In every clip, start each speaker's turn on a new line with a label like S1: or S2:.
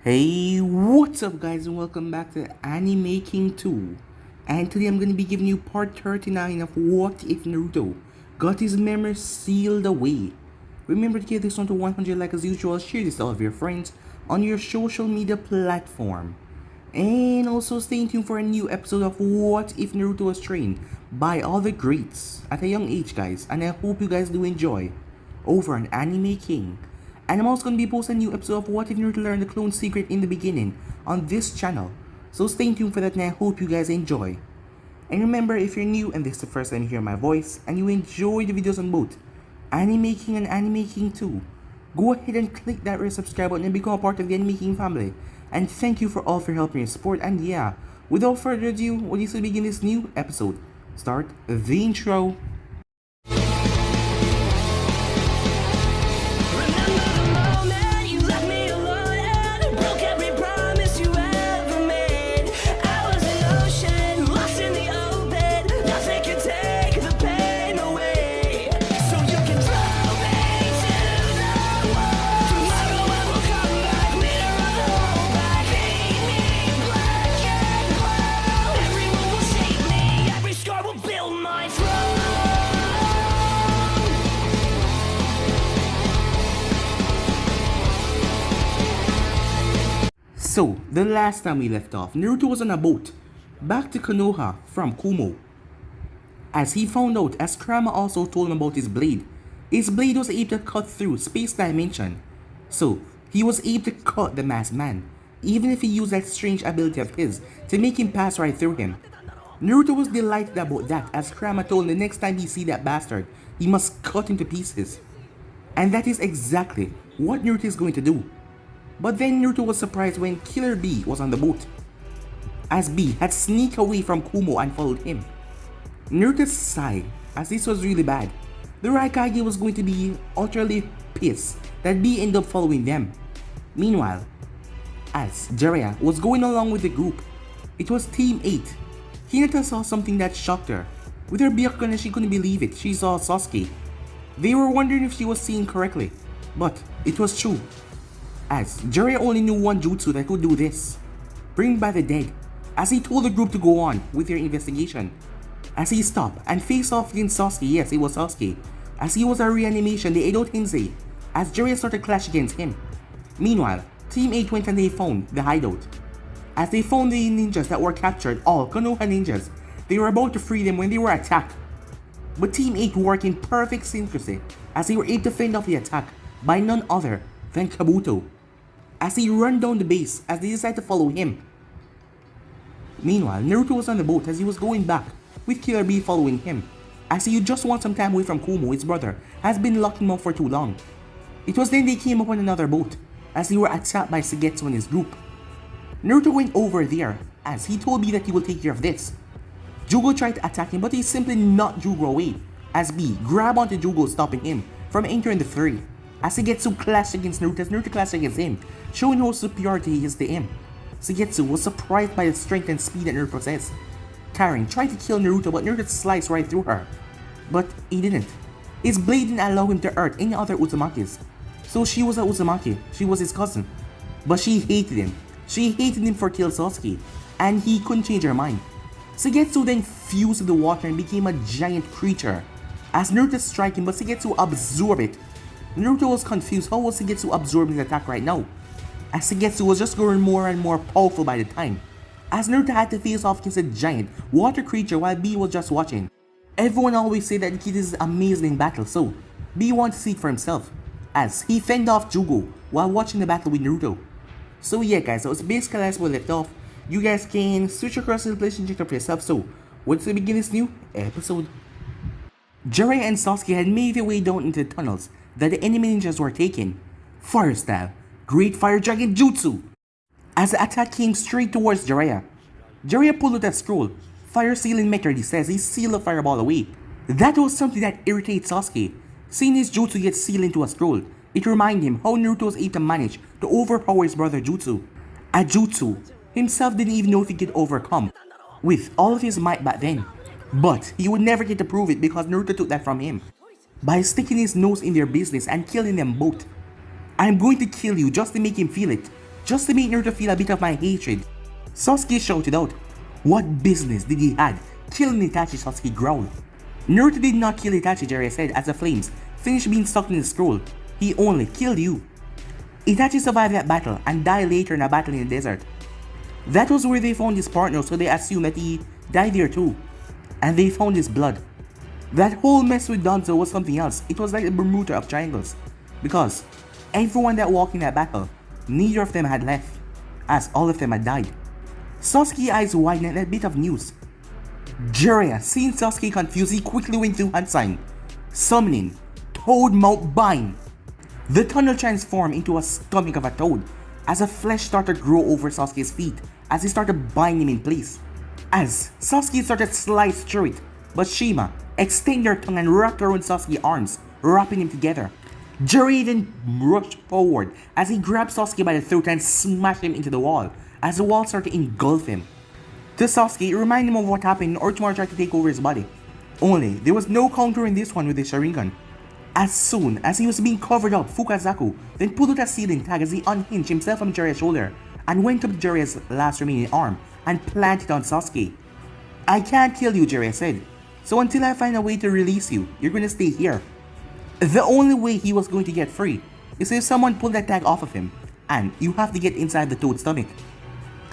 S1: Hey, what's up guys and welcome back to Anime King 2. And today I'm going to be giving you part 39 of What If Naruto Got His Memories Sealed Away. Remember to give this one to 100 like as usual, share this to all of your friends on your social media platform. And also stay tuned for a new episode of What If Naruto Was Trained by all the greats at a young age guys, and I hope you guys do enjoy over on Anime King. And I'm also going to be posting a new episode of What If Naruto Learned the Clone Secret in the Beginning on this channel. So stay tuned for that and I hope you guys enjoy. And remember, if you're new and this is the first time you hear my voice and you enjoy the videos on both Anime King and Anime King 2, go ahead and click that red subscribe button and become a part of the Anime King family. And thank you for all for helping and support. And yeah, without further ado, we'll just begin this new episode. Start the intro. So, the last time we left off, Naruto was on a boat back to Konoha from Kumo. As he found out, as Kurama also told him about his blade was able to cut through space dimension. So, he was able to cut the masked man, even if he used that strange ability of his to make him pass right through him. Naruto was delighted about that, as Kurama told him the next time he see that bastard, he must cut him to pieces. And that is exactly what Naruto is going to do. But then Naruto was surprised when Killer B was on the boat, as B had sneaked away from Kumo and followed him. Naruto sighed, as this was really bad. The Raikage was going to be utterly pissed that B ended up following them. Meanwhile, as Jiraiya was going along with the group, it was Team 8. Hinata saw something that shocked her. With her Byakugan, she couldn't believe it. She saw Sasuke. They were wondering if she was seeing correctly, but it was true, as Jiraiya only knew one jutsu that could do this: bring back the dead, as he told the group to go on with their investigation. As he stopped and faced off against Sasuke, yes, it was Sasuke, as he was a reanimation, the Edo Tensei, as Jiraiya started to clash against him. Meanwhile, Team 8 went and they found the hideout. As they found the ninjas that were captured, all Konoha ninjas, they were about to free them when they were attacked. But Team 8 worked in perfect synchrony, as they were able to fend off the attack by none other than Kabuto, as he ran down the base as they decided to follow him. Meanwhile, Naruto was on the boat as he was going back, with Killer B following him, as he just wants some time away from Kumo. His brother has been locking him up for too long. It was then they came up on another boat, as they were attacked by Suigetsu and his group. Naruto went over there, as he told B that he will take care of this. Jugo tried to attack him, but he simply knocked Jugo away, as B grabbed onto Jugo, stopping him from entering the fray. As Suigetsu clashed against Naruto, as Naruto clashed against him, showing how superiority he is to him. Suigetsu was surprised by the strength and speed that Naruto possessed. Karin tried to kill Naruto, but Naruto sliced right through her. But he didn't. His blade didn't allow him to hurt any other Uzumakis. So she was a Uzumaki, she was his cousin. But she hated him. She hated him for killing Sasuke, and he couldn't change her mind. Suigetsu then fused with the water and became a giant creature. As Naruto struck him, but Suigetsu absorbed it. Naruto was confused. How was Suigetsu absorbing the attack right now, as Suigetsu was just growing more and more powerful by the time, as Naruto had to face off against a giant water creature while B was just watching. Everyone always say that the kid is amazing in battle, so B wanted to see it for himself, as he fended off Jugo while watching the battle with Naruto. So yeah guys, that was basically as we left off. You guys can switch across to the place and check it out for yourself. So let's begin this new episode. Jiraiya and Sasuke had made their way down into the tunnels that the enemy ninjas were taking. Fire style, Great Fire Dragon Jutsu. As the attack came straight towards Jiraiya, Jiraiya pulled out a scroll. Fire sealing method, he says. He sealed the fireball away. That was something that irritated Sasuke. Seeing his jutsu get sealed into a scroll, it reminded him how Naruto was able to manage to overpower his brother Jutsu. A jutsu himself didn't even know if he could overcome with all of his might back then. But he would never get to prove it because Naruto took that from him by sticking his nose in their business and killing them both. I'm going to kill you just to make him feel it. just to make Naruto feel a bit of my hatred. Sasuke shouted out, "What business did he had killing Itachi?" Sasuke growled. "Naruto did not kill Itachi," Jiraiya said as the flames finished being stuck in the scroll. "He only killed you." Itachi survived that battle and died later in a battle in the desert. That was where they found his partner, so they assumed that he died there too. And they found his blood. That whole mess with Danzo was something else. It was like the Bermuda of triangles. Because everyone that walked in that battle, neither of them had left, as all of them had died. Sasuke's eyes widened at that bit of news. Jiraiya, seeing Sasuke confused, he quickly went to hand sign, summoning Toad Mount Bind. The tunnel transformed into a stomach of a toad as the flesh started to grow over Sasuke's feet as he started binding him in place. As Sasuke started to slice through it, but Shima extended her tongue and wrapped around Sasuke's arms, wrapping him together. Jiraiya then rushed forward as he grabbed Sasuke by the throat and smashed him into the wall as the wall started to engulf him. To Sasuke, it reminded him of what happened when Orochimaru tried to take over his body. Only, there was no countering this one with the Sharingan. As soon as he was being covered up, Fukazaku then pulled out a sealing tag as he unhinged himself from Jiraiya's shoulder and went up to Jiraiya's last remaining arm and planted it on Sasuke. "I can't kill you," Jiraiya said, "so until I find a way to release you, you're gonna stay here." The only way he was going to get free is if someone pulled that tag off of him, and you have to get inside the Toad's stomach.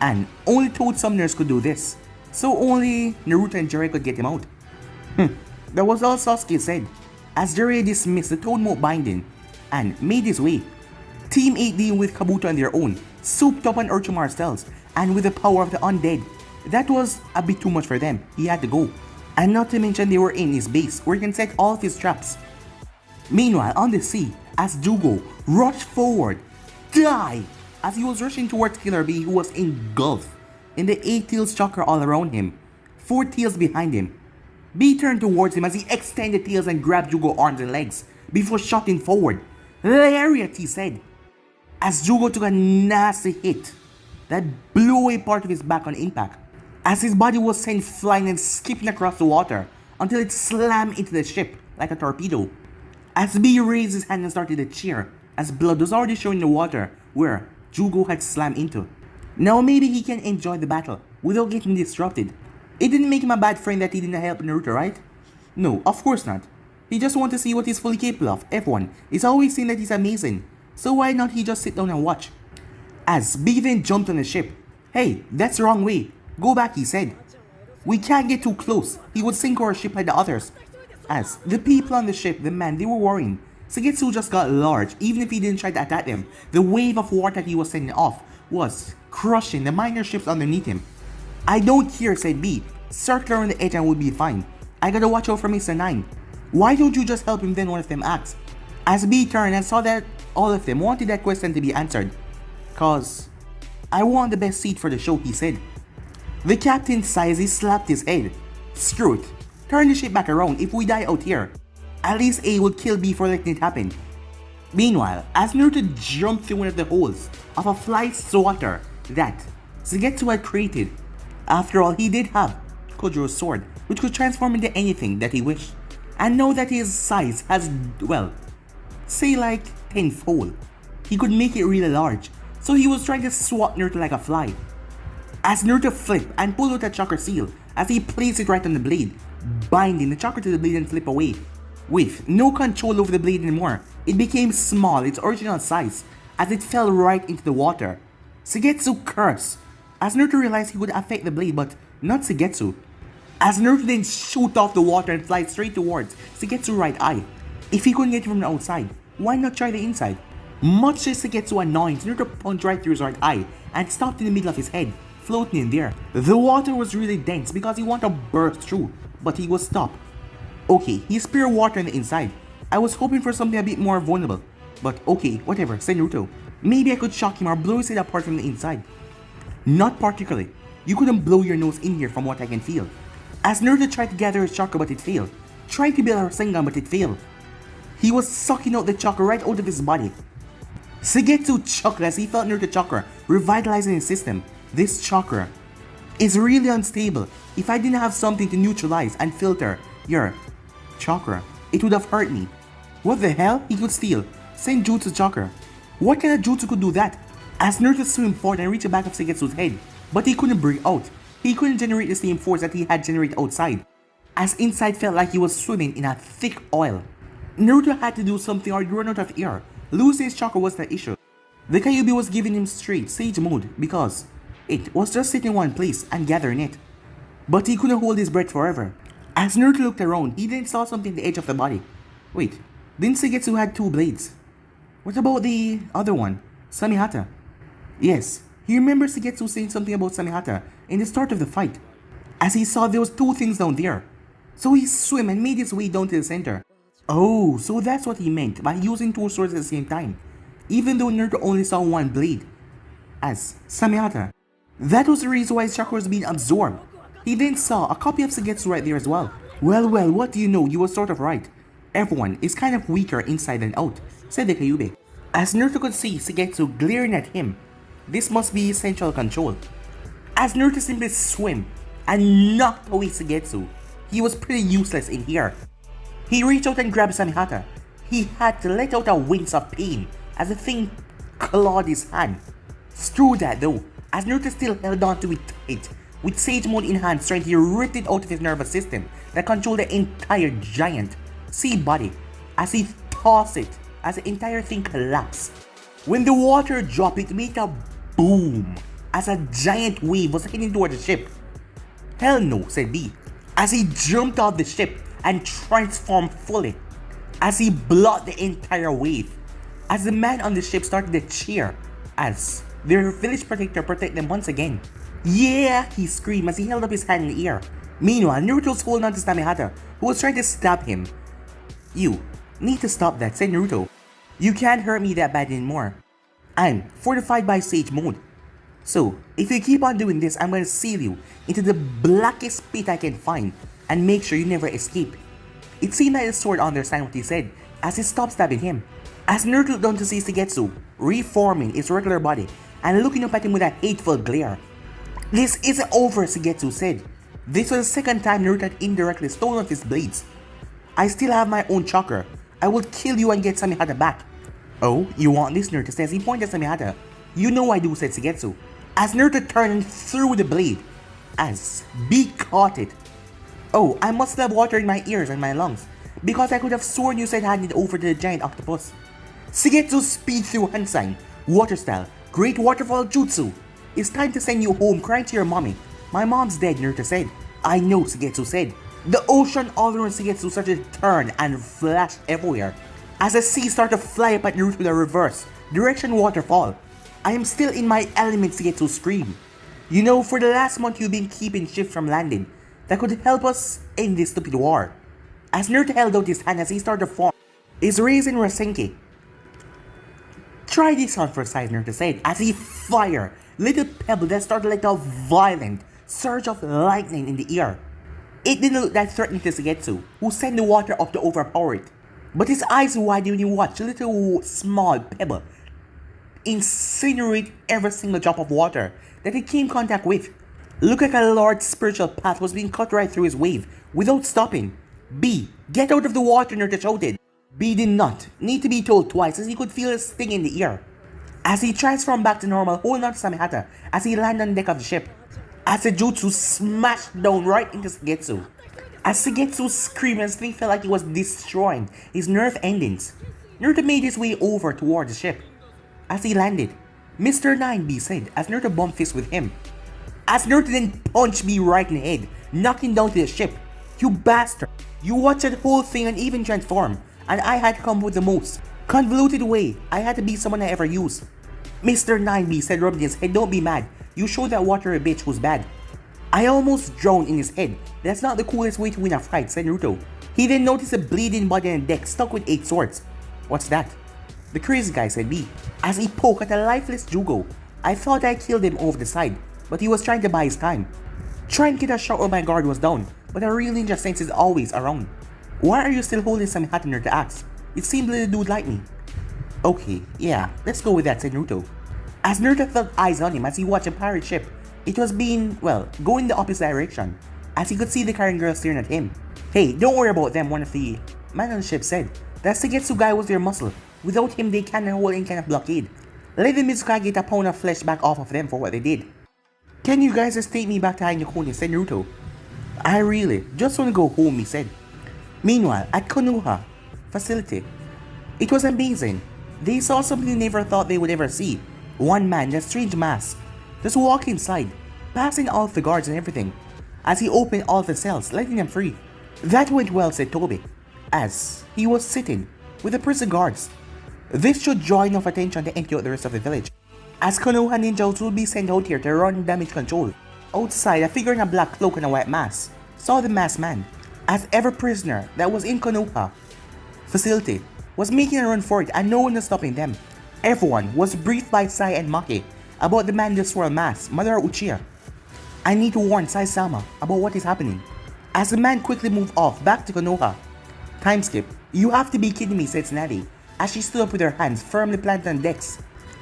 S1: And only Toad summoners could do this, so only Naruto and Jiraiya could get him out. That was all Sasuke said, as Jiraiya dismissed the Toad Mount binding and made his way. Team 8 dealing with Kabuto on their own, souped up on Orochimaru's cells, and with the power of the undead. That was a bit too much for them, he had to go. And not to mention they were in his base, where he can set all of his traps. Meanwhile, on the sea, as Jugo rushed forward, die! As he was rushing towards Killer Bee, who was engulfed in the 8 tails chakra all around him, 4 tails behind him. Bee turned towards him as he extended tails and grabbed Jugo's arms and legs before shooting forward. "Lariat," he said, as Jugo took a nasty hit that blew away part of his back on impact, as his body was sent flying and skipping across the water until it slammed into the ship like a torpedo. As Bee raised his hand and started to cheer, as blood was already showing in the water where Jugo had slammed into. Now maybe he can enjoy the battle without getting disrupted. It didn't make him a bad friend that he didn't help Naruto, right? No, of course not. He just wants to see what he's fully capable of. Everyone is always saying that he's amazing, so why not he just sit down and watch? As Bee then jumped on the ship. "Hey, that's the wrong way. Go back," he said. "We can't get too close. He would sink our ship like the others." As the people on the ship, they were worrying. Suigetsu just got large. Even if he didn't try to attack them, the wave of water that he was sending off was crushing the minor ships underneath him. "I don't care," said Bee. "Circle around the edge and we'll be fine. I gotta watch out for Mr. 9. "Why don't you just help him?" then one of them asked. As Bee turned and saw that all of them wanted that question to be answered. "Cause I want the best seat for the show," he said. The captain sighed as he slapped his head. "Screw it. Turn the ship back around. If we die out here, at least A would kill B for letting it happen." Meanwhile, as Naruto jumped through one of the holes of a fly swatter that Suigetsu had created. After all, he did have Kojuro's sword, which could transform into anything that he wished. And now that his size has, well, say like tenfold, he could make it really large. So he was trying to swat Naruto like a fly. As Naruto flipped and pulled out a chakra seal as he placed it right on the blade, binding the chakra to the blade and flip away. With no control over the blade anymore, it became small, its original size, as it fell right into the water. Suigetsu cursed, as Naruto realized he would affect the blade, but not Suigetsu. As Naruto then shoot off the water and fly straight towards Suigetsu's right eye. If he couldn't get it from the outside, why not try the inside? Much to Suigetsu's annoyance, Naruto punched right through his right eye and stopped in the middle of his head, floating in there. The water was really dense because he wanted to burst through, but he was stopped. Okay, he speared water on the inside. I was hoping for something a bit more vulnerable, but okay, whatever, said Naruto. Maybe I could shock him or blow his head apart from the inside. Not particularly. You couldn't blow your nose in here from what I can feel. As Naruto tried to gather his chakra, but it failed. Tried to build a Rasengan, but it failed. He was sucking out the chakra right out of his body. Suigetsu chuckled as he felt Naruto chakra revitalizing his system. This chakra is really unstable. If I didn't have something to neutralize and filter your chakra, it would have hurt me. What the hell? He could steal Senjutsu chakra. What kind of jutsu could do that? As Naruto swam forward and reached the back of Suigetsu's head, but he couldn't break out. He couldn't generate the same force that he had generated outside, as inside felt like he was swimming in a thick oil. Naruto had to do something or he'd run out of air. Losing his chakra was the issue. The Kyuubi was giving him straight Sage mode because it was just sitting in one place and gathering it. But he couldn't hold his breath forever. As Naruto looked around, he then saw something at the edge of the body. Wait, didn't Suigetsu had 2 blades? What about the other one, Samihata? Yes, he remembers Suigetsu saying something about Samihata in the start of the fight, as he saw there was 2 things down there. So he swam and made his way down to the center. Oh, so that's what he meant by using 2 swords at the same time, even though Naruto only saw 1 blade, as Samihata. That was the reason why his chakra was being absorbed. He then saw a copy of Suigetsu right there as well. Well, what do you know, you were sort of right. Everyone is kind of weaker inside than out, said the Kyuubi. As Naruto could see Suigetsu glaring at him, this must be central control. As Naruto simply swam and knocked away Suigetsu, he was pretty useless in here. He reached out and grabbed Samihata. He had to let out a wince of pain as the thing clawed his hand. Screw that though, as Naruto still held on to it tight, with Sage mode in hand trying to rip it out of his nervous system that controlled the entire giant sea body, as he tossed it as the entire thing collapsed. When the water dropped, it made a boom as a giant wave was heading toward the ship. Hell no, said B, as he jumped off the ship and transformed fully, as he blocked the entire wave, as the man on the ship started to cheer as their village protector protected them once again. Yeah, he screamed as he held up his hand in the air. Meanwhile, Naruto was holding on to Samihata, who was trying to stab him. You need to stop that, said Naruto. You can't hurt me that bad anymore. I'm fortified by Sage mode. So, if you keep on doing this, I'm going to seal you into the blackest pit I can find and make sure you never escape. It seemed like the sword understood what he said as he stopped stabbing him. As Naruto looked down to see Suigetsu reforming its regular body and looking up at him with a hateful glare. This isn't over, Suigetsu said. This was the second time Naruto had indirectly stolen off his blades. I still have my own chakra. I will kill you and get Samihata back. Oh, you want this, Naruto says. He pointed at Samihata. You know I do, said Suigetsu. As Naruto turned and threw the blade, as B caught it. Oh, I must have water in my ears and my lungs, because I could have sworn you said hand it over to the giant octopus. Suigetsu speed through hand sign, water style, great waterfall jutsu. It's time to send you home crying to your mommy. My mom's dead, Naruto said. I know, Suigetsu said. The ocean all around Suigetsu started to turn and flash everywhere, as the sea started to fly up at Naruto with a reverse direction waterfall. I am still in my element, Suigetsu screamed. You know, for the last month you've been keeping ships from landing that could help us end this stupid war. As Naruto held out his hand as he started to form his Raisen Rasenki. Try this on for size, Naruto said, as he fired little pebble that started like a violent surge of lightning in the air. It didn't look that threatening to Suigetsu, who sent the water up to overpower it. But his eyes widened when he watched a little small pebble incinerate every single drop of water that it came in contact with. Looked like a large spiritual path was being cut right through his wave without stopping. B, get out of the water, Naruto shouted. B did not need to be told twice as he could feel a sting in the air. As he transformed back to normal, holding on to Samihata as he landed on the deck of the ship. As the jutsu smashed down right into Suigetsu. As Suigetsu screamed as things felt like he was destroying his nerve endings. Naruto made his way over toward the ship. As he landed, Mr. 9B said as Naruto bumped fists with him. As Naruto then punched me right in the head, knocking down to the ship. You bastard! You watched that whole thing and even transform, and I had to come up with the most convoluted way I had to be someone I ever used. Mr. 9B said, rubbing his head. Don't be mad. You showed that water a bitch who's bad. I almost drowned in his head. That's not the coolest way to win a fight, said Naruto. He then noticed a bleeding body on the deck stuck with 8 swords. What's that? The crazy guy, said B, as he poked at a lifeless Jugo. I thought I killed him over the side, but he was trying to buy his time. Trying to get a shot while my guard was down, but a real ninja sense is always around. Why are you still holding some hat under the axe? It seemed the dude like me. Okay, yeah, let's go with that, said Naruto. As Naruto felt eyes on him as he watched a pirate ship, it was being, well, going the opposite direction, as he could see the Karen girl staring at him. Hey, don't worry about them, one of the man on the ship said. That Suigetsu guy was their muscle. Without him, they can't hold any kind of blockade. Let the Mizukage get a pound of flesh back off of them for what they did. Can you guys just take me back to Ainokuni, said Naruto. I really just want to go home, he said. Meanwhile, at Konoha facility, it was amazing. They saw something they never thought they would ever see. One man in a strange mask just walked inside, passing all of the guards and everything, as he opened all of the cells, letting them free. That went well, said Toby, as he was sitting with the prison guards. This should draw enough attention to empty out the rest of the village, as Konoha ninjas will be sent out here to run damage control. Outside, a figure in a black cloak and a white mask saw the masked man, as every prisoner that was in Konoha facility was making a run for it and no one was stopping them. Everyone was briefed by Sai and Maki about the man in the swirl mask, Mother Uchiha. I need to warn Sai-sama about what is happening. As the man quickly moved off back to Konoha. Time skip. You have to be kidding me, said Snady, as she stood up with her hands firmly planted on decks,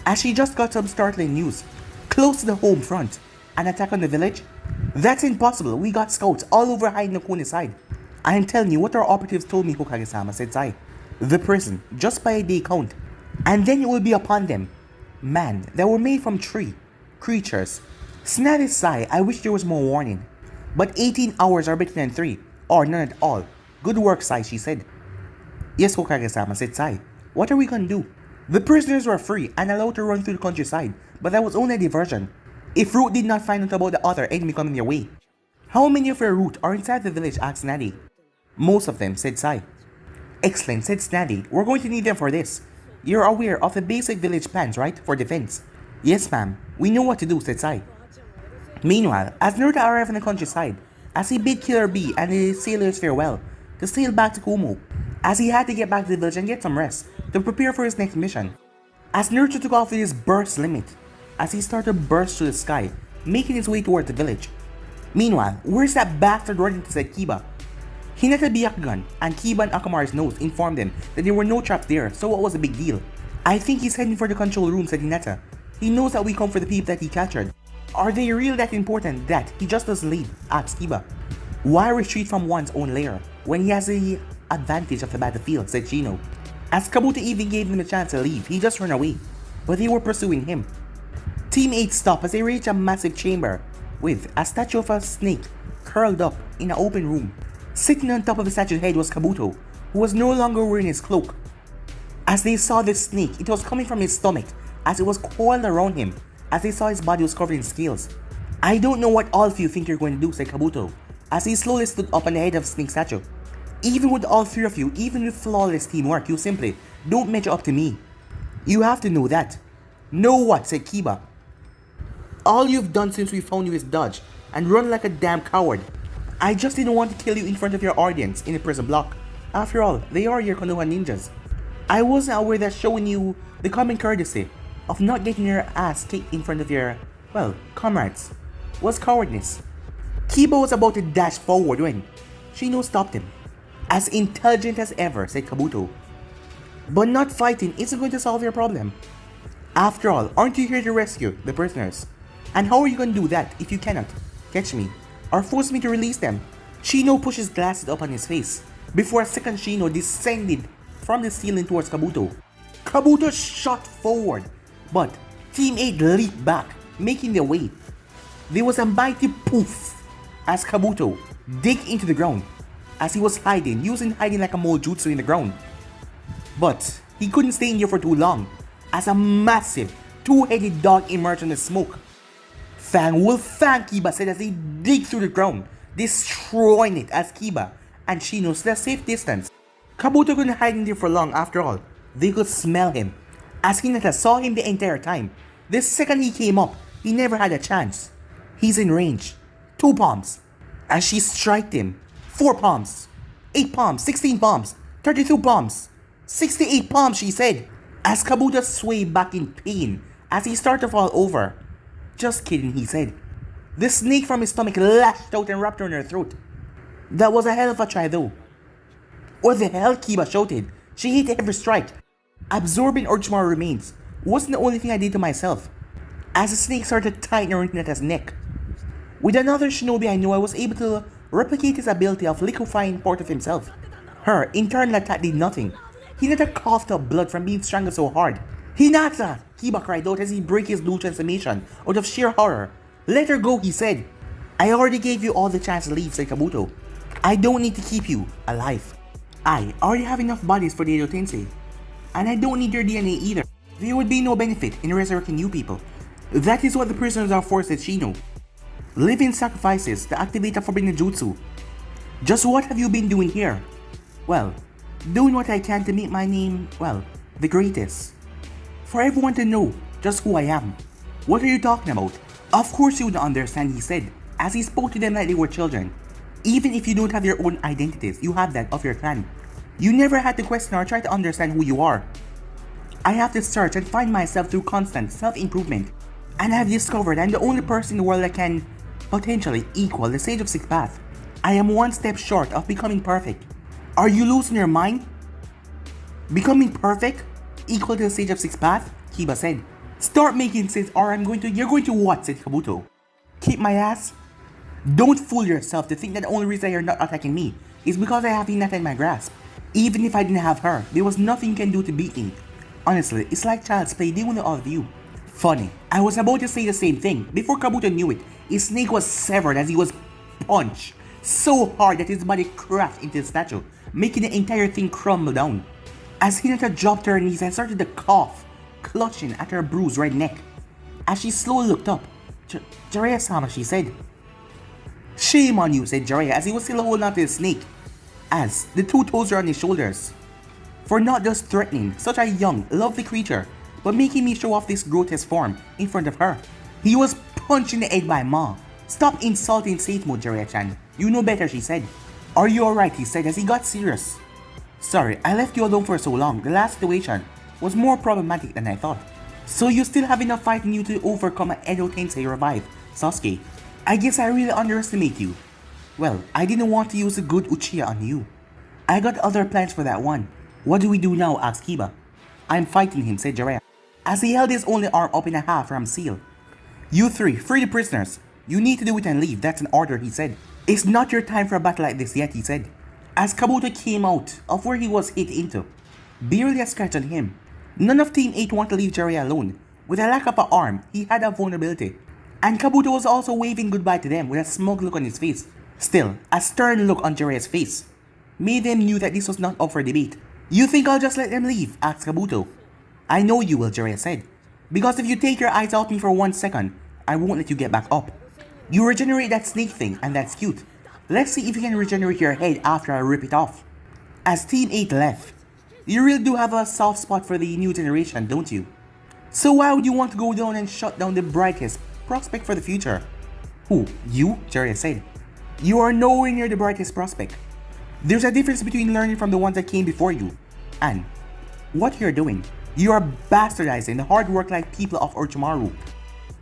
S1: as she just got some startling news. Close to the home front, an attack on the village? That's impossible, we got scouts all over Ainokuni's side. I am telling you what our operatives told me, Hokage-sama, said Sai. The prison, just by a day count, and then it will be upon them. Man, that were made from creatures. Snatty Sai, I wish there was more warning. But 18 hours are better than 3, or none at all. Good work, Sai, she said. Yes, Hokage-sama, said Sai. What are we gonna do? The prisoners were free and allowed to run through the countryside, but that was only a diversion. If Root did not find out about the other enemy coming their way. How many of your Root are inside the village, asked Snady. Most of them, said Sai. Excellent, said Snady. We're going to need them for this. You're aware of the basic village plans, right? For defense. Yes, ma'am. We know what to do, said Sai. Meanwhile, as Naruto arrived in the countryside, as he bid Killer Bee and the sailors farewell, to sail back to Kumo, as he had to get back to the village and get some rest, to prepare for his next mission. As Naruto took off with his burst limit, as he started to burst through the sky, making his way toward the village. Meanwhile, where's that bastard running to said Kiba? Hinata Byakugan and Kiba and Akamaru's notes informed them that there were no traps there, so what was the big deal? I think he's heading for the control room, said Hinata. He knows that we come for the people that he captured. Are they really that important that he just doesn't leave? Asked Kiba. Why retreat from one's own lair when he has the advantage of the battlefield, said Shino. As Kabuto even gave them a chance to leave, he just ran away, but they were pursuing him. Team 8 stopped as they reached a massive chamber with a statue of a snake curled up in an open room. Sitting on top of the statue's head was Kabuto, who was no longer wearing his cloak. As they saw the snake, it was coming from his stomach as it was coiled around him, as they saw his body was covered in scales. I don't know what all of you think you're going to do, said Kabuto, as he slowly stood up on the head of the snake statue. Even with all 3 of you, even with flawless teamwork, you simply don't measure up to me. You have to know that. Know what, said Kiba. All you've done since we found you is dodge and run like a damn coward. I just didn't want to kill you in front of your audience in the prison block. After all, they are your Konoha ninjas. I wasn't aware that showing you the common courtesy of not getting your ass kicked in front of your, well, comrades was cowardness. Kiba was about to dash forward when Shino stopped him. As intelligent as ever, said Kabuto. But not fighting isn't going to solve your problem. After all, aren't you here to rescue the prisoners? And how are you going to do that if you cannot catch me or force me to release them? Shino pushed his glasses up on his face before a second Shino descended from the ceiling towards Kabuto. Kabuto shot forward, but Team 8 leaped back, making their way. There was a mighty poof as Kabuto dug into the ground, as he was hiding, using hiding like a mole jutsu in the ground. But he couldn't stay in here for too long, as a massive 2-headed dog emerged from the smoke. Fang will Fang, Kiba said as he dig through the ground, destroying it as Kiba and Shino stood a safe distance. Kabuto couldn't hide in there for long after all. They could smell him, as Hinata saw him the entire time. The second he came up, he never had a chance. He's in range. 2 palms. As she struck him. 4 palms. 8 palms. 16 palms. 32 palms. 68 palms, she said. As Kabuto swayed back in pain as he started to fall over. Just kidding, he said. The snake from his stomach lashed out and wrapped around her throat. That was a hell of a try though. What the hell, Kiba shouted. She hit every strike. Absorbing Orochimaru remains wasn't the only thing I did to myself. As the snake started tightening around Hinata's neck. With another shinobi I knew, I was able to replicate his ability of liquefying part of himself. Her internal attack did nothing. Hinata coughed up blood from being strangled so hard. Hinata! Kiba cried out as he broke his blue transformation out of sheer horror. Let her go, he said. I already gave you all the chance to leave, said Kabuto. I don't need to keep you alive. I already have enough bodies for the Edo Tensei. And I don't need your DNA either. There would be no benefit in resurrecting you people. That is what the prisoners are for, said Shino. Living sacrifices to activate a forbidden jutsu. Just what have you been doing here? Well, doing what I can to make my name, well, the greatest. For everyone to know just who I am. What are you talking about? Of course you would understand, he said, as he spoke to them like they were children. Even if you don't have your own identities, you have that of your clan. You never had to question or try to understand who you are. I have to search and find myself through constant self-improvement. And I have discovered I'm the only person in the world that can potentially equal the Sage of Sixth Path. I am one step short of becoming perfect. Are you losing your mind? Becoming perfect? Equal to the Sage of Sixth Path? Kiba said. Start making sense or you're going to what? Said Kabuto. Kick my ass? Don't fool yourself to think that the only reason you're not attacking me is because I have Hinata in my grasp. Even if I didn't have her, there was nothing you can do to beat me. Honestly, it's like child's play dealing with all of you. Funny, I was about to say the same thing. Before Kabuto knew it, his snake was severed as he was punched so hard that his body crashed into the statue, making the entire thing crumble down. As Hinata dropped to her knees and started to cough, clutching at her bruised red neck. As she slowly looked up, Jiraiya-sama, she said. Shame on you, said Jiraiya as he was still holding onto his snake, as the two toes were on his shoulders. For not just threatening such a young, lovely creature, but making me show off this grotesque form in front of her. He was punched in the head by Ma. Stop insulting Sage Mode, Jiraiya-chan. You know better, she said. Are you alright, he said as he got serious. Sorry, I left you alone for so long. The last situation was more problematic than I thought. So you still have enough fight in you to overcome an Edo Tensei revive, Sasuke. I guess I really underestimate you. Well, I didn't want to use a good Uchiha on you. I got other plans for that one. What do we do now? Asked Kiba. I'm fighting him, said Jiraiya, as he held his only arm up in a half ram seal. You three, free the prisoners. You need to do it and leave, that's an order, he said. It's not your time for a battle like this yet, he said, as Kabuto came out of where he was hit into. Barely a scratch on him. None of Team 8 wanted to leave Jiraiya alone. With a lack of an arm, he had a vulnerability. And Kabuto was also waving goodbye to them with a smug look on his face. Still, a stern look on Jiraiya's face made them knew that this was not up for debate. You think I'll just let them leave? Asked Kabuto. I know you will, Jiraiya said. Because if you take your eyes off me for 1 second, I won't let you get back up. You regenerate that snake thing, and that's cute. Let's see if you can regenerate your head after I rip it off. As Team 8 left, you really do have a soft spot for the new generation, don't you? So why would you want to go down and shut down the brightest prospect for the future? Who? You? Jiraiya said. You are nowhere near the brightest prospect. There's a difference between learning from the ones that came before you and what you're doing. You are bastardizing the hard work-like people of Orochimaru.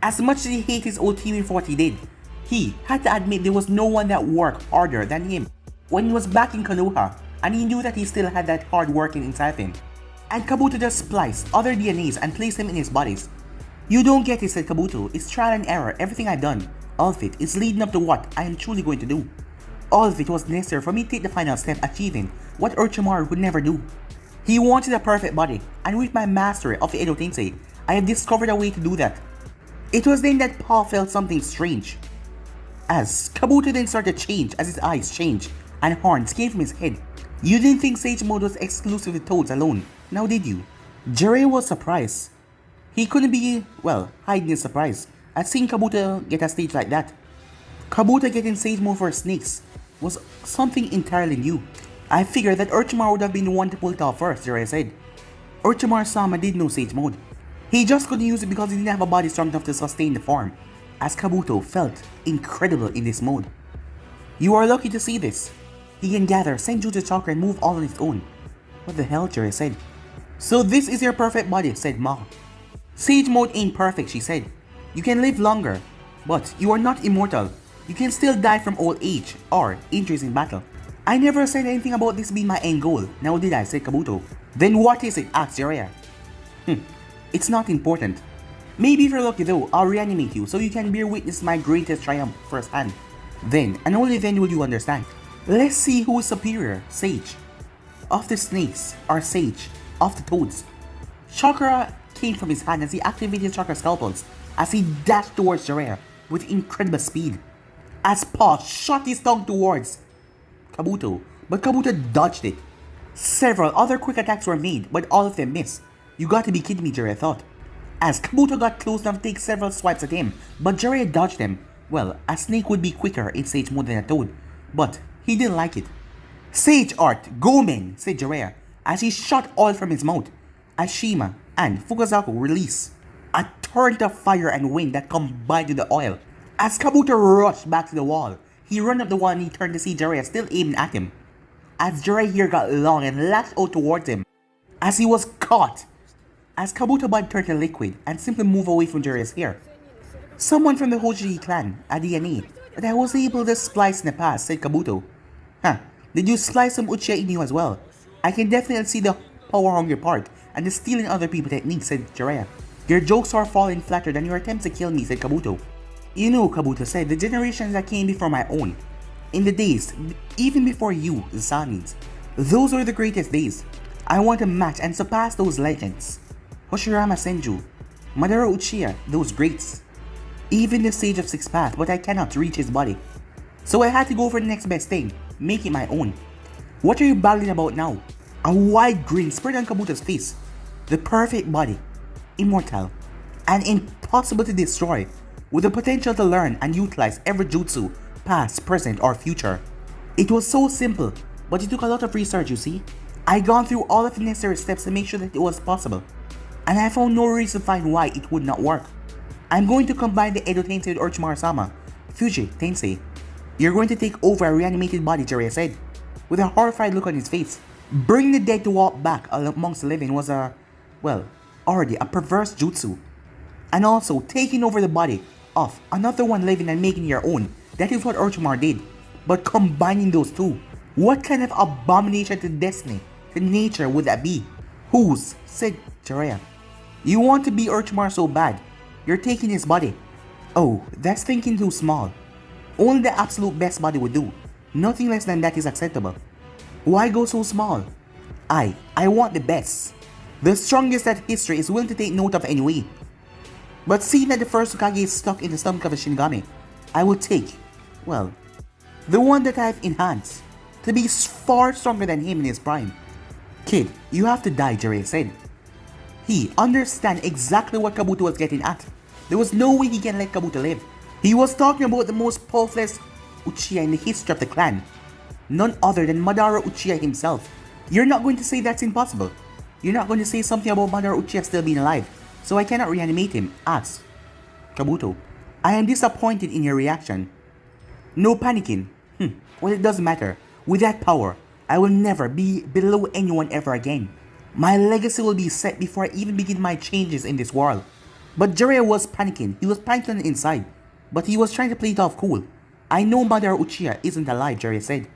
S1: As much as he hated his old team for what he did, he had to admit there was no one that worked harder than him when he was back in Konoha, and he knew that he still had that hard working inside him. And Kabuto just spliced other DNAs and placed them in his bodies. You don't get it, said Kabuto. It's trial and error. Everything I've done, all of it, is leading up to what I am truly going to do. All of it was necessary for me to take the final step, achieving what Orochimaru would never do. He wanted a perfect body, and with my mastery of the Edo Tensei, I have discovered a way to do that. It was then that Paul felt something strange. As Kabuto then started to change as his eyes changed, and horns came from his head. You didn't think Sage Mode was exclusive to Toads alone, now did you? Jiraiya was surprised. He couldn't be, well, hiding his surprise at seeing Kabuto get a stage like that. Kabuto getting Sage Mode for snakes was something entirely new. I figured that Orochimaru would have been the one to pull it off first, Jiraiya said. Orochimaru-sama did know Sage Mode. He just couldn't use it because he didn't have a body strong enough to sustain the form, as Kabuto felt incredible in this mode. You are lucky to see this. He can gather Senjutsu chakra and move all on his own. What the hell, Jiraiya said. So this is your perfect body, said Ma. Sage Mode ain't perfect, she said. You can live longer, but you are not immortal. You can still die from old age or injuries in battle. I never said anything about this being my end goal, now did I, said Kabuto. Then what is it, asked Jiraiya. It's not important. Maybe if you're lucky though, I'll reanimate you so you can bear witness my greatest triumph firsthand. Then, and only then will you understand. Let's see who is superior, Sage of the snakes or Sage of the toads. Chakra came from his hand as he activated chakra scalpels as he dashed towards Jiraiya with incredible speed. As Paw shot his tongue towards Kabuto, but Kabuto dodged it. Several other quick attacks were made, but all of them missed. You gotta be kidding me, Jiraiya thought. As Kabuto got close enough to take several swipes at him, but Jiraiya dodged them. Well, a snake would be quicker in Sage mode than a toad, but he didn't like it. Sage Art, go men, said Jiraiya, as he shot oil from his mouth, as Shima and Fukazaku release a torrent of fire and wind that combined with the oil. As Kabuto rushed back to the wall, he ran up the wall and he turned to see Jiraiya still aiming at him. As Jiraiya here got long and lashed out towards him, as he was caught. As Kabuto body turned to liquid and simply moved away from Jiraiya's hair. Someone from the Hoshiji clan, a DNA, that I was able to splice in the past, said Kabuto. Huh, did you splice some Uchiha in you as well? I can definitely see the power-hungry part and the stealing other people's techniques, said Jiraiya. Your jokes are falling flatter than your attempts to kill me, said Kabuto. You know, Kabuto said, the generations that came before my own. In the days, even before you, the Sanins. Those were the greatest days. I want to match and surpass those legends. Hoshirama Senju, Madara Uchiha, those greats. Even the Sage of Six Paths, but I cannot reach his body. So I had to go for the next best thing, make it my own. What are you babbling about now? A wide grin spread on Kabuto's face. The perfect body, immortal, and impossible to destroy, with the potential to learn and utilize every jutsu, past, present, or future. It was so simple, but it took a lot of research, you see. I gone through all of the necessary steps to make sure that it was possible, and I found no reason to find why it would not work. I'm going to combine the Edo Tensei with Orochimaru-sama, Fuji Tensei. You're going to take over a reanimated body, Jiraiya said, with a horrified look on his face. Bringing the dead to walk back amongst the living was already a perverse jutsu. And also, taking over the body of another one living and making your own, that is what Orochimaru did. But combining those two, what kind of abomination to destiny, to nature would that be? Whose? Said Jiraiya. You want to be Orochimaru so bad, you're taking his body. Oh, that's thinking too small. Only the absolute best body would do. Nothing less than that is acceptable. Why go so small? I want the best. The strongest that history is willing to take note of anyway. But seeing that the first Hokage is stuck in the stomach of a Shinigami, I will take, the one that I've enhanced, to be far stronger than him in his prime. Kid, you have to die, Jiraiya said. He understand exactly what Kabuto was getting at. There was no way he can let Kabuto live. He was talking about the most powerful Uchiha in the history of the clan. None other than Madara Uchiha himself. You're not going to say that's impossible. You're not going to say something about Madara Uchiha still being alive, so I cannot reanimate him, asked Kabuto. I am disappointed in your reaction. No panicking. Well, it doesn't matter. With that power, I will never be below anyone ever again. My legacy will be set before I even begin my changes in this world. But Jiraiya was panicking. He was panicking on the inside, but he was trying to play it off cool. I know Madara Uchiha isn't alive, Jiraiya said.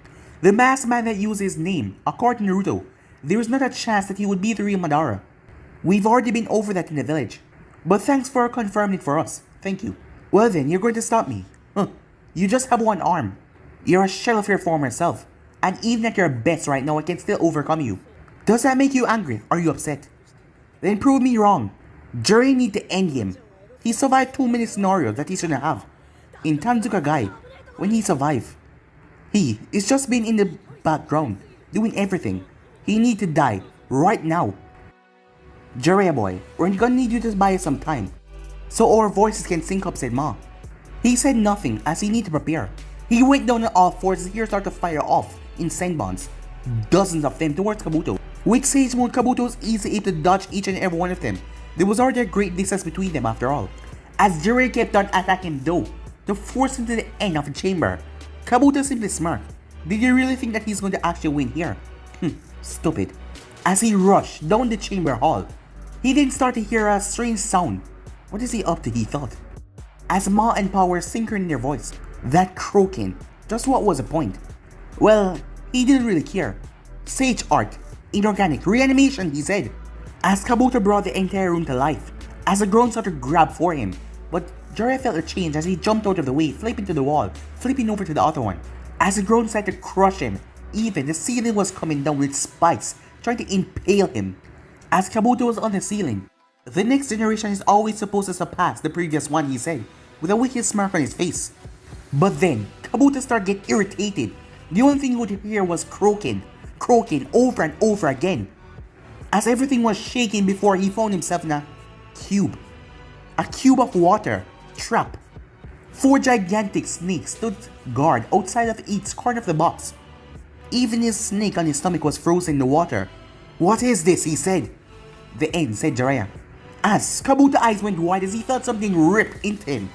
S1: The masked man that used his name, according to Naruto, there is not a chance that he would be the real Madara. We've already been over that in the village. But thanks for confirming it for us. Thank you. Well then, you're going to stop me. You just have one arm. You're a shell of your former self. And even at your best right now, I can still overcome you. Does that make you angry? Are you upset? Then prove me wrong. Jiraiya need to end him. He survived 2-minute scenarios that he shouldn't have. In Tanzuka Gai, when he survived, he is just been in the background, doing everything. He need to die, right now. Jiraiya boy, we're gonna need you to buy us some time, so our voices can sync up, said Ma. He said nothing as he need to prepare. He went down on all fours as he started to fire off in sandbombs, dozens of them towards Kabuto. With Sage Mode, Kabuto was easy able to dodge each and every one of them. There was already a great distance between them after all. As Jiraiya kept on attacking though, to force him to the end of the chamber, Kabuto simply smirked. Did you really think that he's going to actually win here? Stupid. As he rushed down the chamber hall, he then started to hear a strange sound. What is he up to, he thought. As Ma and Pa were synchronizing their voice, that croaking, just what was the point? Well, he didn't really care. Sage art, inorganic reanimation, he said. As Kabuto brought the entire room to life, as a groan started to grab for him, but Jiraiya felt a change as he jumped out of the way, flipping to the wall, flipping over to the other one. As the groan started to crush him, even the ceiling was coming down with spikes, trying to impale him. As Kabuto was on the ceiling, The next generation is always supposed to surpass the previous one, he said, with a wicked smirk on his face. But then, Kabuto started to get irritated. The only thing he would hear was croaking over and over again. As everything was shaking before he found himself in a cube. A cube of water, trap. 4 gigantic snakes stood guard outside of each corner of the box. Even his snake on his stomach was frozen in the water. "What is this?" he said. "The end," said Jiraiya. As Kabuto's eyes went wide as he felt something rip into him.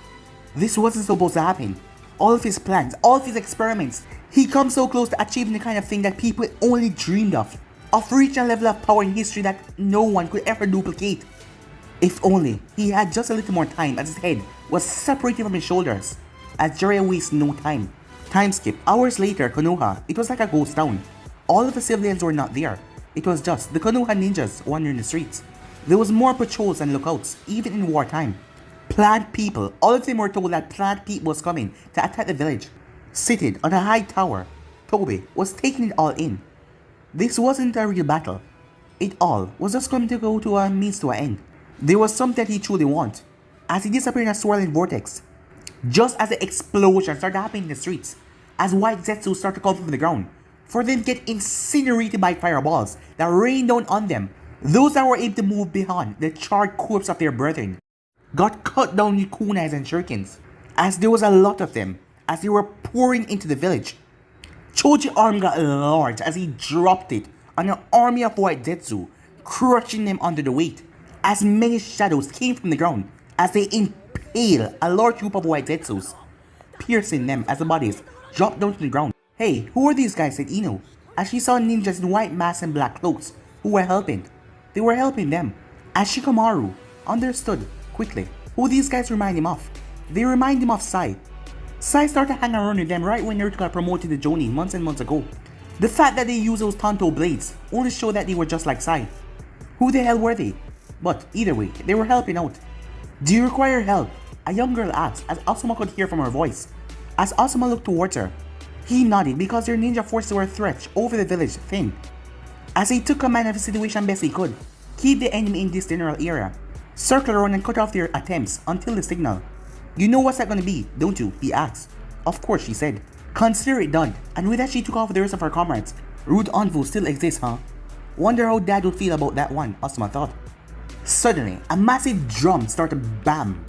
S1: This wasn't supposed to happen. All of his plans, all of his experiments, he comes so close to achieving the kind of thing that people only dreamed of reaching a level of power in history that no one could ever duplicate. If only he had just a little more time as his head was separated from his shoulders. As Jiraiya wasted no time. Time skip, hours later, Konoha, it was like a ghost town. All of the civilians were not there. It was just the Konoha ninjas wandering the streets. There was more patrols and lookouts, even in wartime. Plant people, all of them were told that plant people was coming to attack the village. Seated on a high tower, Toby was taking it all in. This wasn't a real battle. It all was just going to go to a means to an end. There was something that he truly wanted, as he disappeared in a swirling vortex. Just as the explosion started happening in the streets, as white Zetsu started to come from the ground, for them to get incinerated by fireballs that rained down on them. Those that were able to move beyond the charred corpse of their brethren got cut down with kunais and shurikens, as there was a lot of them, as they were pouring into the village. Choji's arm got large as he dropped it on an army of white Zetsu, crushing them under the weight, as many shadows came from the ground as they impaled a large group of white Zetsus, piercing them as the bodies dropped down to the ground. "Hey, who are these guys?" said Ino, as she saw ninjas in white masks and black cloaks who were helping. They were helping them, as Shikamaru understood quickly who these guys remind him of. They remind him of Sai. Sai started hanging around with them right when Naruto got promoted to Jonin months and months ago. The fact that they used those Tanto blades only showed that they were just like Sai. Who the hell were they? But either way, they were helping out. "Do you require help?" a young girl asked, as Asuma could hear from her voice. As Asuma looked towards her, he nodded because their ninja forces were stretched over the village thin. As he took command of the situation best he could, keep the enemy in this general area, circle around and cut off their attempts until the signal. "You know what's that gonna be, don't you?" he asked. "Of course," she said. "Consider it done." And with that, she took off with the rest of her comrades. Root Anvu still exists, huh? Wonder how Dad would feel about that one, Asuma thought. Suddenly, a massive drum started bam,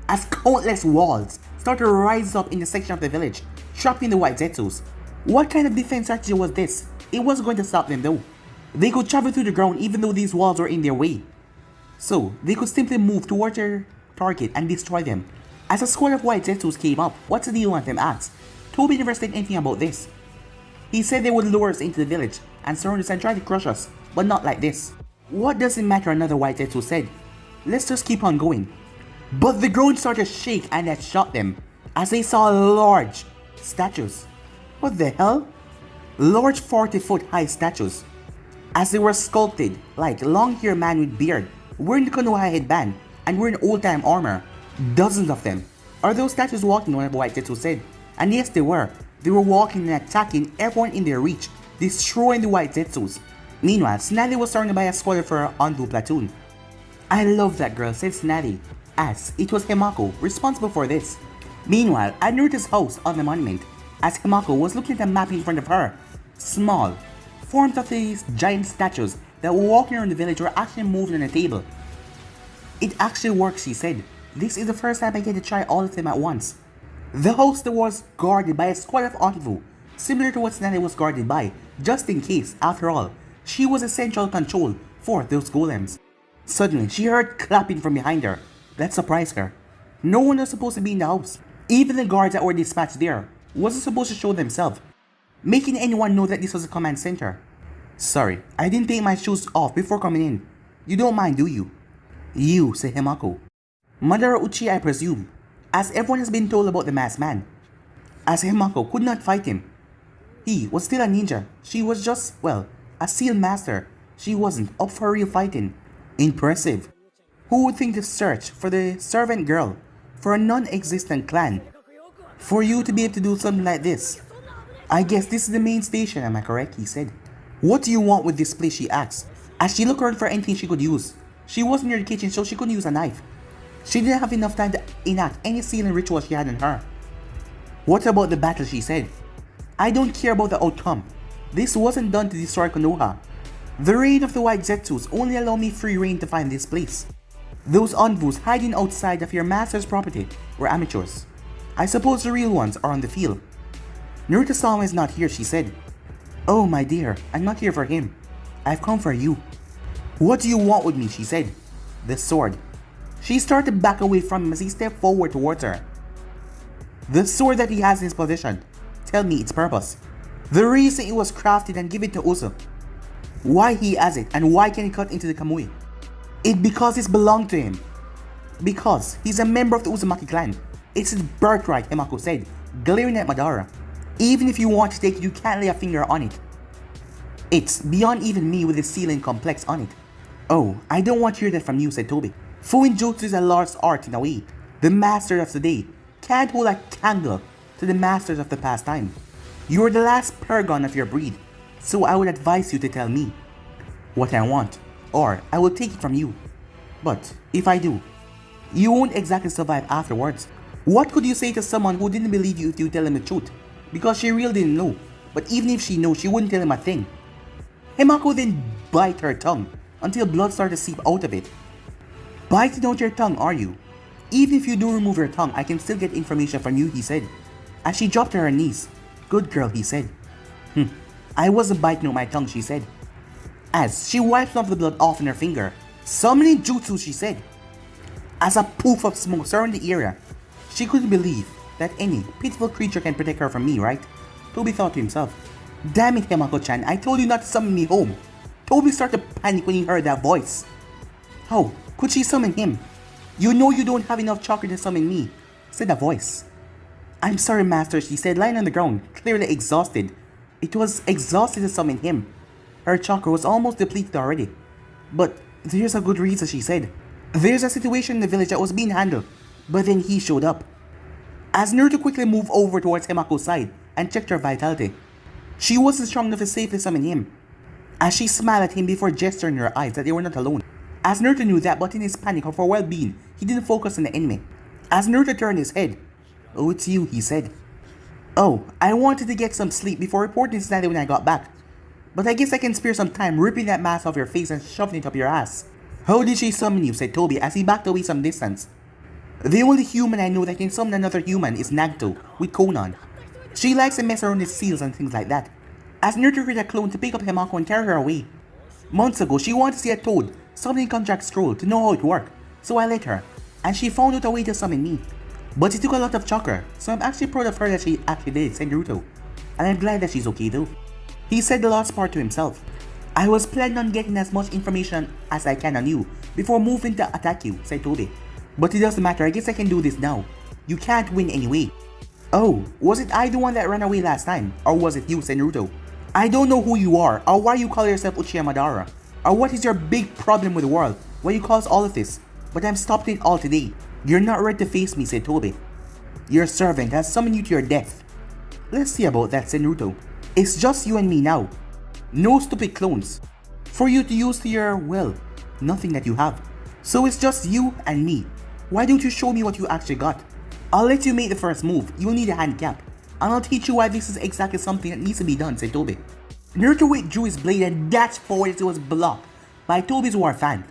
S1: as countless walls started to rise up in the section of the village, trapping the white Zetsus. What kind of defense strategy was this? It wasn't going to stop them though. They could travel through the ground even though these walls were in their way. So, they could simply move towards their target and destroy them. As a squad of white Zetsus came up, "What's the deal?" one of them asked. Toby never said anything about this. He said they would lure us into the village and surround us and try to crush us, but not like this. "What does it matter?" another white Zetsu said. "Let's just keep on going." But the ground started to shake and that shocked them, as they saw large statues. What the hell? Large 40-foot high statues, as they were sculpted like long-haired man with beard, wearing the Konoha headband and wearing old-time armor. Dozens of them. "Are those statues walking?" one of the white Zetsu said. And yes, they were. They were walking and attacking everyone in their reach, destroying the white Zetsus. Meanwhile, Snally was surrounded by a squad of her Anbu platoon. "I love that girl," said Snally, as it was Himako responsible for this. Meanwhile, at Naruto's house on the monument, as Himako was looking at a map in front of her, small forms of these giant statues that were walking around the village were actually moving on a table. "It actually works," she said. "This is the first time I get to try all of them at once." The house was guarded by a squad of Anbu, similar to what Snally was guarded by, just in case, after all, she was a central control for those golems. Suddenly, she heard clapping from behind her. That surprised her. No one was supposed to be in the house. Even the guards that were dispatched there wasn't supposed to show themselves, making anyone know that this was a command center. "Sorry, I didn't take my shoes off before coming in. You don't mind, do you?" "You," said Himako. "Madara Uchi, I presume, as everyone has been told about the masked man." As Himako could not fight him. He was still a ninja. She was just, well, a seal master. She wasn't up for real fighting. Impressive. Who would think to search for the servant girl for a non-existent clan? For you to be able to do something like this. "I guess this is the main station, am I correct?" he said. "What do you want with this place?" she asked, as she looked around for anything she could use. She wasn't near the kitchen, so she couldn't use a knife. She didn't have enough time to enact any sealing ritual she had in her. What about the battle, she said. I don't care about the outcome. This wasn't done to destroy Konoha. The reign of the white Zetsus only allow me free reign to find this place. Those envoys hiding outside of your master's property were amateurs. I suppose the real ones are on the field. Naruto-sama is not here, she said. Oh my dear, I'm not here for him. I've come for you. What do you want with me, she said. The sword. She started to back away from him as he stepped forward towards her. The sword that he has in his possession. Tell me its purpose. The reason it was crafted and given to Uso. Why he has it and why can he cut into the Kamui? Because it belonged to him. Because he's a member of the Uzumaki clan. It's his birthright, Himako said, glaring at Madara. Even if you want to take it, you can't lay a finger on it. It's beyond even me with the sealing complex on it. Oh, I don't want to hear that from you, said Toby. Fuin Jutsu is a lost art in a way. The masters of today can't hold a candle to the masters of the past time. You are the last paragon of your breed, so I would advise you to tell me what I want, or I will take it from you. But if I do, you won't exactly survive afterwards. What could you say to someone who didn't believe you if you tell him the truth? Because she really didn't know, but even if she knows, she wouldn't tell him a thing. Himako then bite her tongue until blood started to seep out of it. Biting out your tongue, are you? Even if you do remove your tongue, I can still get information from you, he said. As she dropped to her knees. Good girl, he said. I wasn't biting out my tongue, she said. As she wiped off the blood off in her finger. Summoning jutsu, she said. As a poof of smoke surrounded the area, she couldn't believe that any pitiful creature can protect her from me, right? Toby thought to himself. Damn it, Himako-chan, I told you not to summon me home. Toby started to panic when he heard that voice. How could she summon him? You know you don't have enough chakra to summon me, said the voice. I'm sorry, master, she said, lying on the ground, clearly exhausted. It was exhausted to summon him. Her chakra was almost depleted already. But there's a good reason, she said. There's a situation in the village that was being handled, but then he showed up. As Naruto quickly moved over towards Himako's side and checked her vitality, she wasn't strong enough to safely summon him. As she smiled at him before gesturing her eyes that they were not alone. As Naruto knew that, but in his panic or for well-being, he didn't focus on the enemy. As Naruto turned his head, oh, it's you, he said. Oh, I wanted to get some sleep before reporting Stanley when I got back. But I guess I can spare some time ripping that mask off your face and shoving it up your ass. How did she summon you, said Toby as he backed away some distance. The only human I know that can summon another human is Naruto, with Konan. She likes to mess around with seals and things like that. As Naruto created a clone to pick up Himako and carry her away. Months ago, she wanted to see a toad summoning contract scroll to know how it worked, so I let her, and she found out a way to summon me. But it took a lot of chakra, so I'm actually proud of her that she actually did, said Naruto. And I'm glad that she's okay though. He said the last part to himself. I was planning on getting as much information as I can on you before moving to attack you, said Toby. But it doesn't matter, I guess I can do this now. You can't win anyway. Oh, was it I the one that ran away last time? Or was it you, said Naruto? I don't know who you are, or why you call yourself Uchiha Madara, or what is your big problem with the world, why you cause all of this, but I'm stopping it all today. You're not ready to face me, said Toby. Your servant has summoned you to your death. Let's see about that, said Naruto. It's just you and me now. No stupid clones. For you to use to your, well, nothing that you have. So it's just you and me. Why don't you show me what you actually got? I'll let you make the first move, you'll need a handicap. And I'll teach you why this is exactly something that needs to be done, said Toby. Naruto withdrew his blade and dashed forward as it was blocked by Toby's war fan.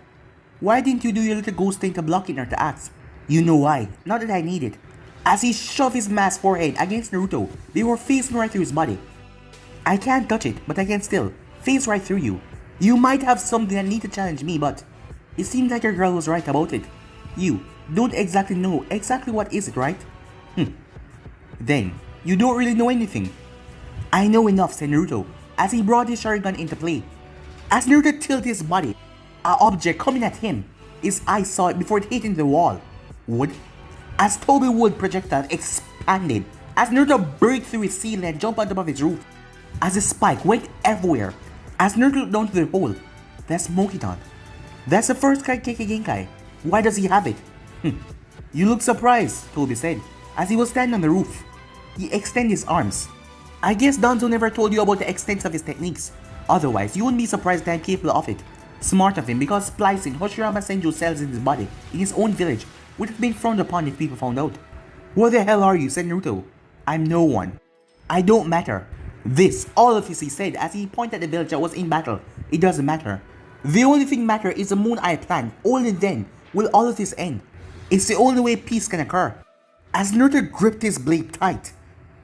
S1: Why didn't you do your little ghost thing to block it, Naruto asked. You know why, not that I need it. As he shoved his masked forehead against Naruto, they were facing right through his body. I can't touch it, but I can still face right through you. You might have something that need to challenge me, but it seems like your girl was right about it. You don't exactly know exactly what is it, right? Then, you don't really know anything. I know enough, said Naruto, as he brought his Sharingan into play. As Naruto tilted his body, an object coming at him, his eyes saw it before it hit into the wall. Wood. As Toby Wood projectile expanded, as Naruto break through his ceiling and jumped on top of his roof. As the spike went everywhere, as Naruto looked down to the hole, that's Mokiton. That's the first Kaikeki Genkai. Why does he have it? You look surprised, Toby said, as he was standing on the roof. He extended his arms. I guess Danzo never told you about the extent of his techniques. Otherwise, you wouldn't be surprised that I'm capable of it. Smart of him, because splicing Hashirama Senju's cells in his body in his own village would have been frowned upon if people found out. "What the hell are you?" said Naruto. "I'm no one. I don't matter." This, all of this he said as he pointed at the village that was in battle. It doesn't matter. The only thing matter is the Moon Eye plan. Only then will all of this end. It's the only way peace can occur. As Naruto gripped his blade tight.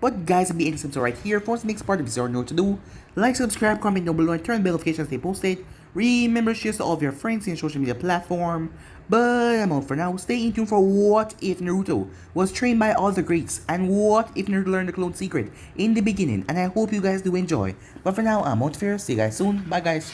S1: But guys, if you enjoyed this right here, for us makes part of this, you know what to do. Like, subscribe, comment down below, and turn bell notifications to stay posted. Remember, share to all of your friends in social media platform. But I'm out for now. Stay in tune for what if Naruto was trained by all the greats, and what if Naruto learned the clone secret in the beginning. And I hope you guys do enjoy. But for now, I'm out for. See you guys soon. Bye guys.